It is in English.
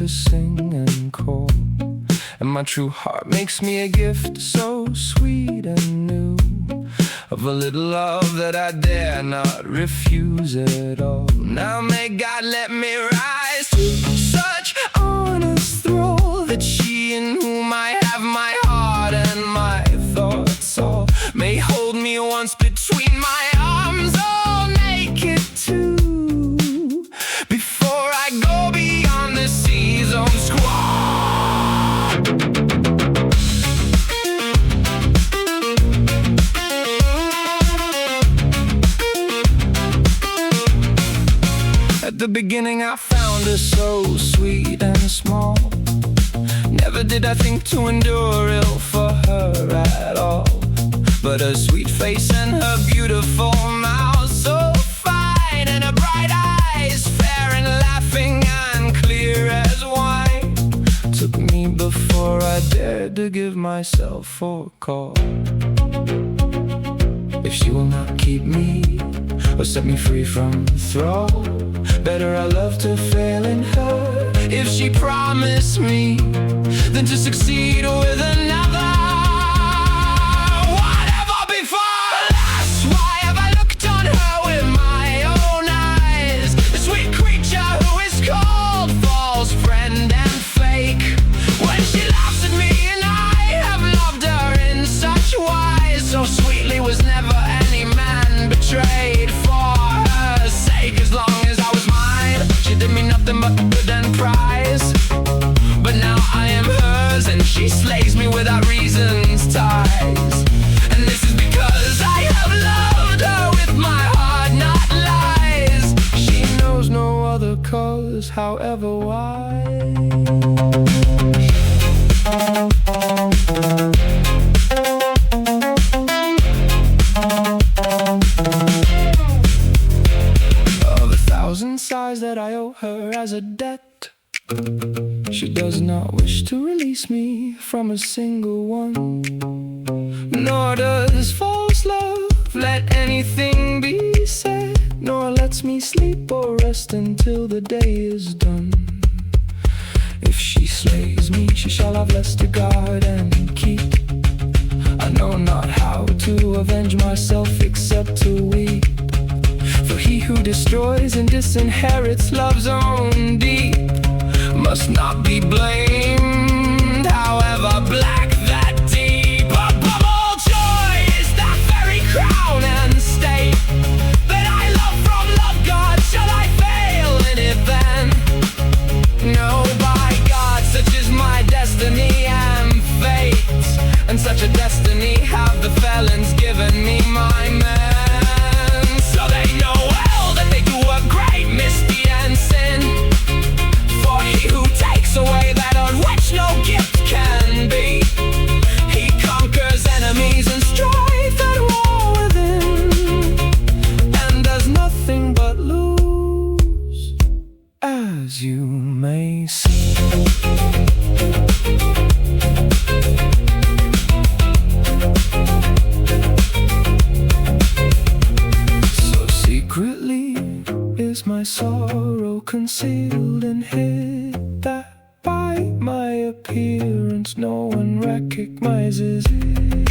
to sing and call, and my true heart makes me a gift so sweet and new, of a little love that I dare not refuse at all. Now may God let me rise to such honest thrall, that she in whom I have my heart and my thoughts all may hold me once between my arms, all naked too, before I go beyond the season's squall. At the beginning I found her so sweet and small. Never did I think to endure ill for her at all, but her sweet face and her beautiful mouth, so fine, and her bright eyes, fair and laughing and clear as wine, took me before I dared to give myself a call. If she will not keep me or set me free from thrall, better I love to fail in her, if she promised me, than to succeed with another. Whatever before, alas, why have I looked on her with my own eyes? The sweet creature who is called false friend and fake, when she laughs at me and I have loved her in such wise, so sweetly was never any man betrayed for her sake. As long as I was mine, she did me nothing but good and prize, but now I am hers and she slays me without reason's ties. And this is because I have loved her with my heart, not lies. She knows no other cause, however wise. Of 1,000 sighs that I owe her as a debt, she does not wish to release me from a single one, nor does false love let anything be said, nor lets me sleep or rest until the day is done. If she slays me, she shall have less to guard and keep. I know not how to avenge myself except to weep, for he who destroys and disinherits love's own deep must not be blamed, however black that deep. Above all joy is that very crown and state that I love from love God. Shall I fail in it then? No, by God, such is my destiny and fate, and such a destiny have the felons given me, my men. So they know well that they do a great misdeed sin, for he who takes away that on which no gift can be, he conquers enemies and strife at war within, and does nothing but lose, as you may see. So secretly is my sorrow concealed and hid, that by my appearance no one recognizes it.